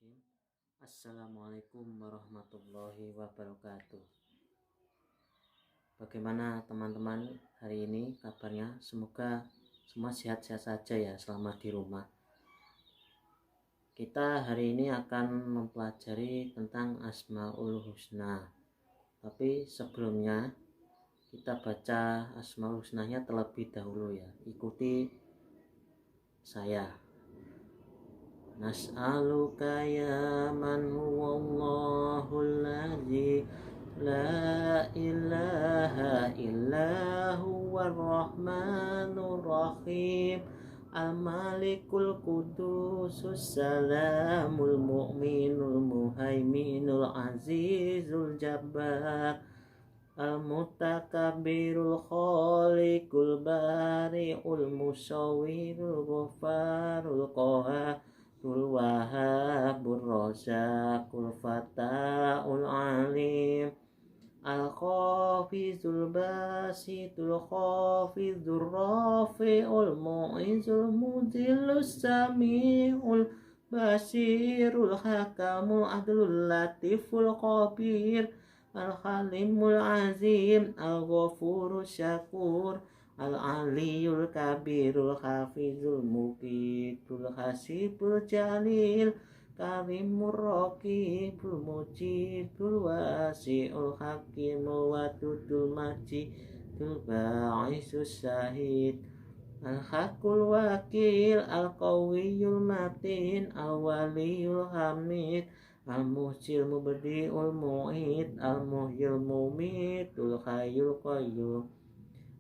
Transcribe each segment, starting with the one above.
Bismillahirrahmanirrahim. Assalamualaikum warahmatullahi wabarakatuh. Bagaimana teman-teman hari ini kabarnya? Semoga semua sehat-sehat saja ya selama di rumah. Kita hari ini akan mempelajari tentang Asmaul Husna. Tapi sebelumnya kita baca Asmaul Husnanya terlebih dahulu ya. Ikuti saya. Nas'aluka ya man huwallahul ladzi la ilaha illa huwar rahmanur rahim al-malikul qudusus salamul mu'minul muhaiminul azizul jabbar al-mutakabirul khaliqul bari'ul musawwirul ghafarul qahhar Wahabur Razaqul Fatahul Alim Al-Khafizul Basitul Khafizul Rafi'ul Mu'izul Mudhillus Sami'ul Basirul Hakamul Adlul Latiful Khabir Al-Halimul Azim Al-Ghafurul Syakur Al-Aliyul Kabirul Hafizul Muqidul Hasibul Jalil Karimur Raqibul Mujibul Wasi'ul Hakimul Wadudul Majidul Ba'isus Syahid Al-Hakul Wakil Al-Qawiyul Matin Al-Waliyul Hamid Al-Muhsil Mubdi'ul Mu'id Al-Muhyil Mumitul Hayyul Qayyum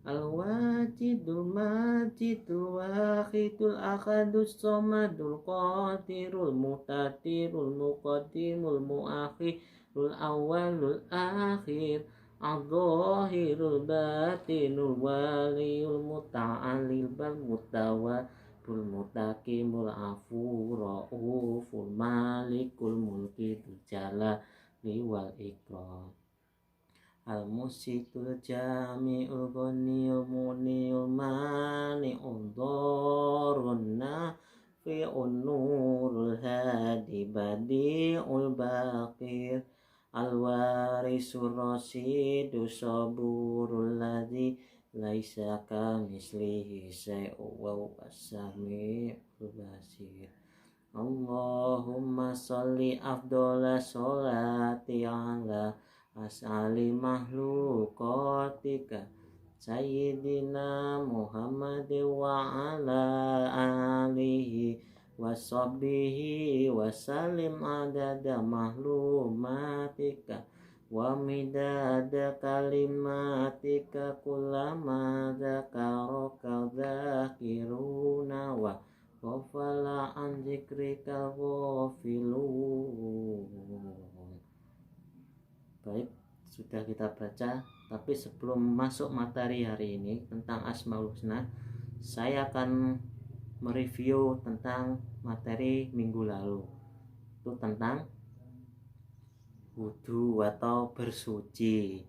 Al-Wajidul Majidul Wahidul Ahadus Somadul Qadirul Muqtadirul Muqaddimul Muakhirul Awwalul Akhir Al-Zahirul Batinul Waliyul Muta'alil Bal Mutawabul Mutaqimul Afu Ra'uful Malikul Mulki Jalali wal Ikram Al-Musitul Jami'ul Ghaniyul Muniyul Mani'ul Dharun Nafi'un Nurul Hadi Badi'ul Baqir Al-Warisul Rasidu Saburul Ladzi Laisa kamislihi syai'un wa huwas sami'ul basir Allahumma sholli afdhala sholati ala as'ali mahlukatika Sayyidina Muhammad wa ala alihi wa sahbihi wa salim adada mahlumatika wa midada kalimatika kullama dzakaraka dzakiruna wa ghafala an dzikrika ghafilun. Baik, sudah kita baca, tapi sebelum masuk materi hari ini tentang Asmaul Husna, saya akan mereview tentang materi minggu lalu. Itu tentang wudu atau bersuci.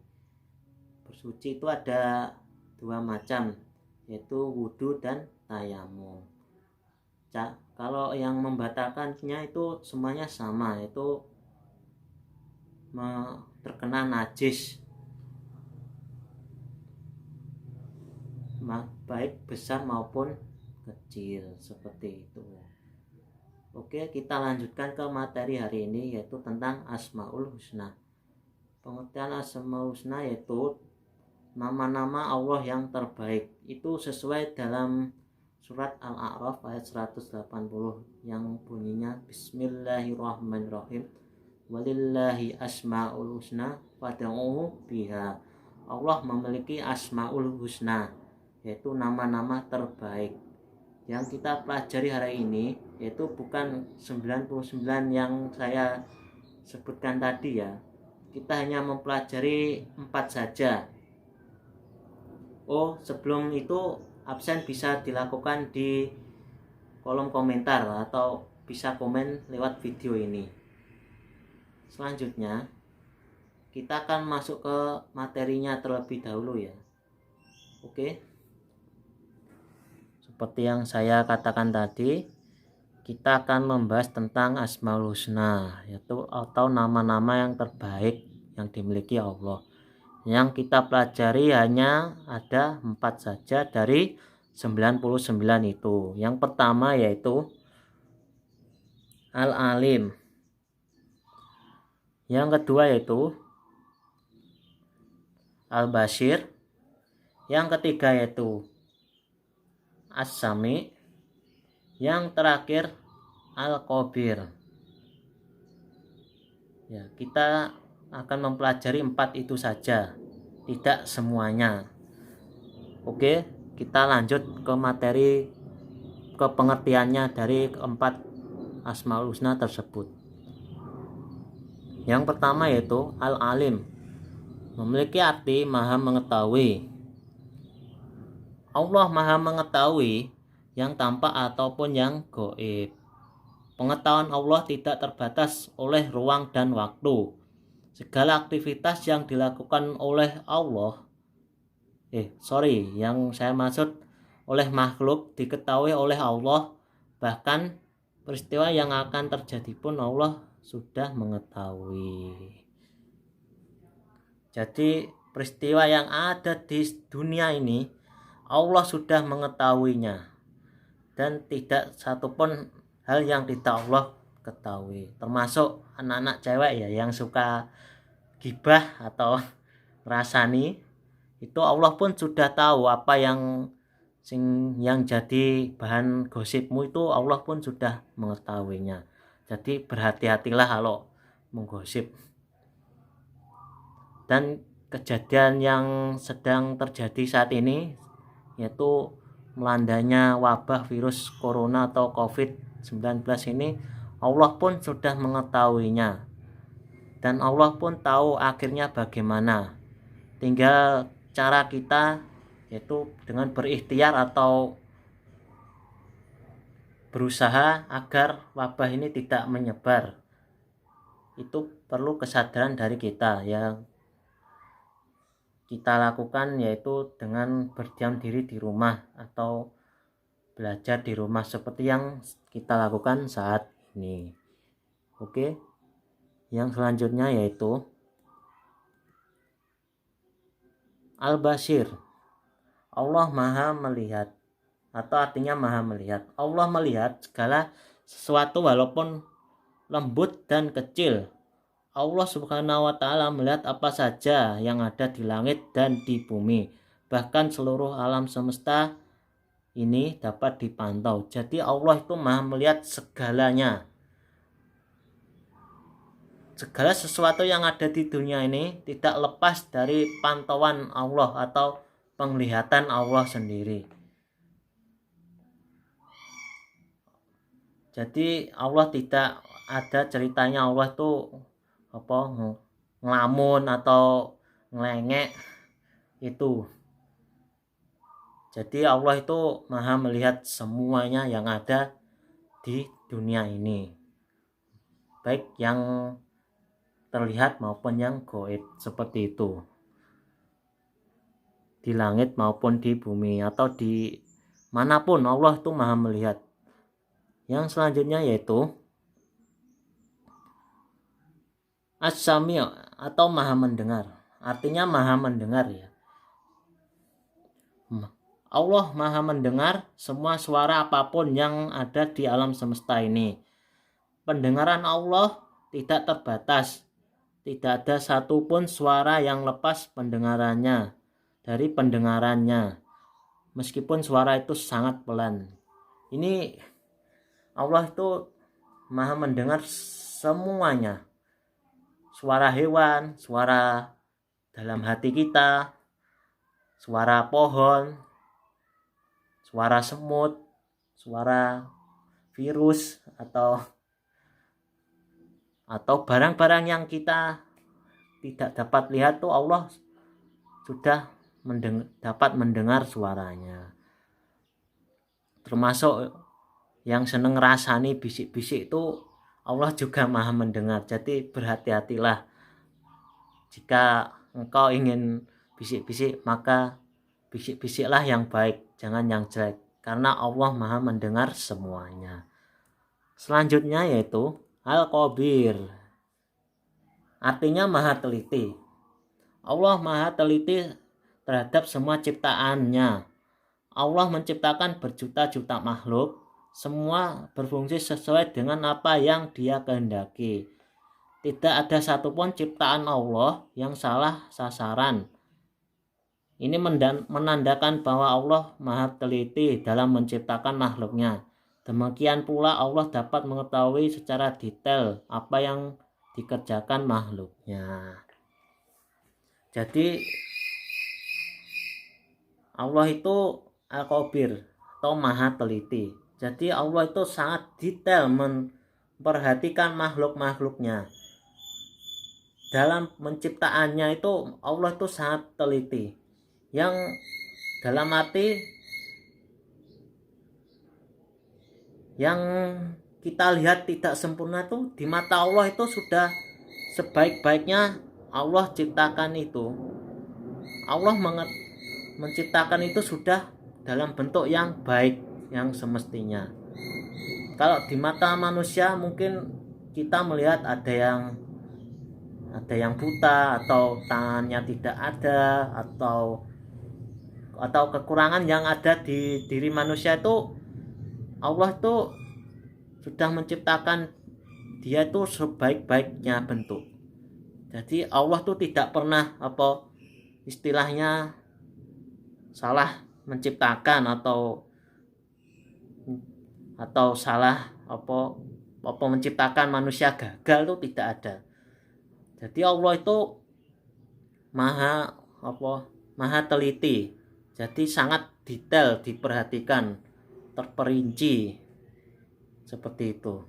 Bersuci itu ada dua macam, yaitu wudu dan tayamum. Kalau yang membatalkannya itu semuanya sama, yaitu terkena najis, baik besar maupun kecil, seperti itu. Oke, kita lanjutkan ke materi hari ini, yaitu tentang Asmaul Husna. Pengertian Asmaul Husna yaitu nama-nama Allah yang terbaik. Itu sesuai dalam surat Al-A'raf ayat 180 yang bunyinya Bismillahirrahmanirrahim Walillahi asma'ul husna fad'uhu biha. Allah memiliki asma'ul husna, yaitu nama-nama terbaik. Yang kita pelajari hari ini yaitu bukan 99 yang saya sebutkan tadi ya. Kita hanya mempelajari 4 saja. Sebelum itu absen bisa dilakukan di kolom komentar atau bisa komen lewat video ini. Selanjutnya kita akan masuk ke materinya terlebih dahulu ya. Oke. Seperti yang saya katakan tadi, kita akan membahas tentang Asmaul Husna, yaitu atau nama-nama yang terbaik yang dimiliki Allah. Yang kita pelajari hanya ada 4 saja dari 99 itu. Yang pertama yaitu Al-Alim. Yang kedua yaitu Al-Bashir. Yang ketiga yaitu As-Sami. Yang terakhir Al-Khabir. Ya, kita akan mempelajari 4 itu saja, tidak semuanya. Oke, kita lanjut ke materi, ke pengertiannya dari 4 Asmaul Husna tersebut. Yang pertama yaitu Al-Alim, memiliki arti maha mengetahui. Allah maha mengetahui yang tampak ataupun yang gaib. Pengetahuan Allah tidak terbatas oleh ruang dan waktu. Segala aktivitas yang dilakukan oleh Allah, yang saya maksud oleh makhluk diketahui oleh Allah. Bahkan peristiwa yang akan terjadi pun Allah sudah mengetahui. Jadi peristiwa yang ada di dunia ini Allah sudah mengetahuinya. Dan tidak satupun hal yang tidak Allah ketahui. Termasuk anak-anak cewek ya yang suka gibah atau rasani, itu Allah pun sudah tahu apa yang jadi bahan gosipmu, itu Allah pun sudah mengetahuinya. Jadi berhati-hatilah kalau menggosip. Dan kejadian yang sedang terjadi saat ini yaitu melandanya wabah virus corona atau COVID-19 ini, Allah pun sudah mengetahuinya. Dan Allah pun tahu akhirnya bagaimana. Tinggal cara kita yaitu dengan berikhtiar atau berusaha agar wabah ini tidak menyebar. Itu perlu kesadaran dari kita. Yang kita lakukan yaitu dengan berdiam diri di rumah atau belajar di rumah seperti yang kita lakukan saat ini. Oke. Yang selanjutnya yaitu Al-Bashir. Allah maha melihat, atau artinya maha melihat. Allah melihat segala sesuatu walaupun lembut dan kecil. Allah subhanahu wa ta'ala melihat apa saja yang ada di langit dan di bumi. Bahkan seluruh alam semesta ini dapat dipantau. Jadi Allah itu maha melihat segalanya. Segala sesuatu yang ada di dunia ini tidak lepas dari pantauan Allah atau penglihatan Allah sendiri. Jadi Allah tidak ada ceritanya Allah tuh ngelamun atau ngelengek itu. Jadi Allah itu maha melihat semuanya yang ada di dunia ini, baik yang terlihat maupun yang gaib, seperti itu, di langit maupun di bumi atau di manapun Allah itu maha melihat. Yang selanjutnya yaitu As-Sami' atau maha mendengar. Artinya maha mendengar ya. Allah maha mendengar semua suara apapun yang ada di alam semesta ini. Pendengaran Allah tidak terbatas. Tidak ada satupun suara yang lepas dari pendengarannya. Meskipun suara itu sangat pelan. Ini Allah itu maha mendengar semuanya. Suara hewan, suara dalam hati kita, suara pohon, suara semut, suara virus atau barang-barang yang kita tidak dapat lihat tuh Allah sudah dapat mendengar suaranya. Termasuk yang seneng rasani bisik-bisik itu Allah juga maha mendengar. Jadi berhati-hatilah. Jika engkau ingin bisik-bisik, maka bisik-bisiklah yang baik, jangan yang jelek. Karena Allah maha mendengar semuanya. Selanjutnya yaitu Al-Khabir, artinya maha teliti. Allah maha teliti terhadap semua ciptaannya. Allah menciptakan berjuta-juta makhluk, semua berfungsi sesuai dengan apa yang Dia kehendaki. Tidak ada satupun ciptaan Allah yang salah sasaran. Ini menandakan bahwa Allah maha teliti dalam menciptakan makhluknya. Demikian pula Allah dapat mengetahui secara detail apa yang dikerjakan makhluknya. Jadi Allah itu Al-Khabir atau maha teliti. Jadi Allah itu sangat detail memperhatikan makhluk-makhluknya. Dalam menciptaannya itu Allah itu sangat teliti. Yang dalam arti yang kita lihat tidak sempurna itu di mata Allah itu sudah sebaik-baiknya Allah ciptakan itu. Allah menciptakan itu sudah dalam bentuk yang baik, yang semestinya. Kalau di mata manusia mungkin kita melihat ada yang buta, atau tangannya tidak ada, atau kekurangan yang ada di diri manusia itu Allah itu sudah menciptakan dia itu sebaik-baiknya bentuk. Jadi Allah itu tidak pernah istilahnya salah menciptakan atau salah menciptakan manusia gagal, itu tidak ada. Jadi Allah itu maha teliti. Jadi sangat detail diperhatikan, terperinci seperti itu.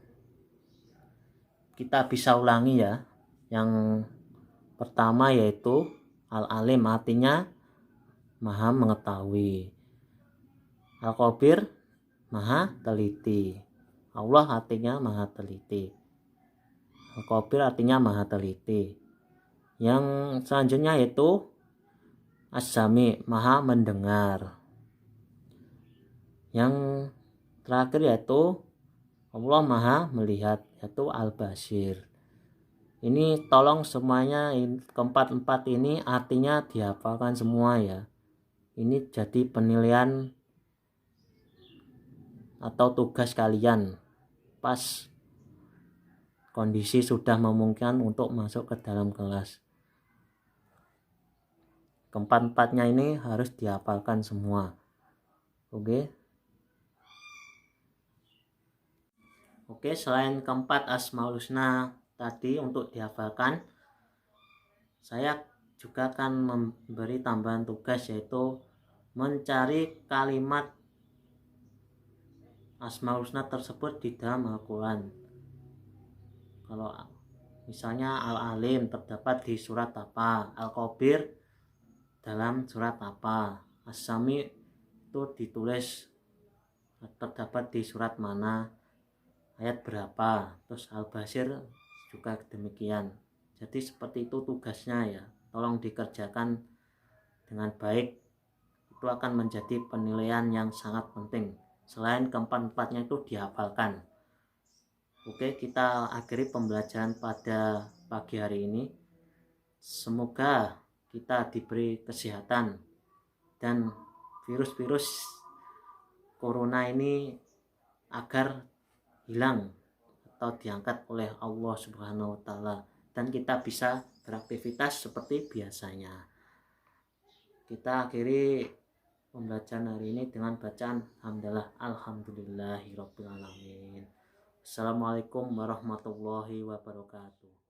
Kita bisa ulangi ya. Yang pertama yaitu Al-Alim, artinya maha mengetahui. Al-Khabir, maha teliti. Allah artinya maha teliti. Al-Khabir artinya maha teliti. Yang selanjutnya yaitu As-Sami, maha mendengar. Yang terakhir yaitu Allah maha melihat, yaitu Al-Basir. Ini tolong semuanya, keempat-empat ini artinya dihafalkan semua ya. Ini jadi penilaian atau tugas kalian pas kondisi sudah memungkinkan untuk masuk ke dalam kelas. Keempat-empatnya ini harus dihafalkan semua. Oke, selain keempat Asmaul Husna tadi untuk dihafalkan, saya juga akan memberi tambahan tugas, yaitu mencari kalimat Asmaul Husna tersebut di dalam Al-Quran. Kalau misalnya Al-Alim terdapat di surat apa, Al-Khabir dalam surat apa, As-Sami itu ditulis terdapat di surat mana, ayat berapa, terus Al-Basir juga demikian. Jadi seperti itu tugasnya ya, tolong dikerjakan dengan baik, itu akan menjadi penilaian yang sangat penting. Selain keempat-empatnya itu dihafalkan. Oke, kita akhiri pembelajaran pada pagi hari ini. Semoga kita diberi kesehatan dan virus-virus corona ini agar hilang atau diangkat oleh Allah Subhanahu wa taala, dan kita bisa beraktivitas seperti biasanya. Kita akhiri pembelajaran hari ini dengan bacaan hamdalah alhamdulillahirabbil alamin. Assalamualaikum warahmatullahi wabarakatuh.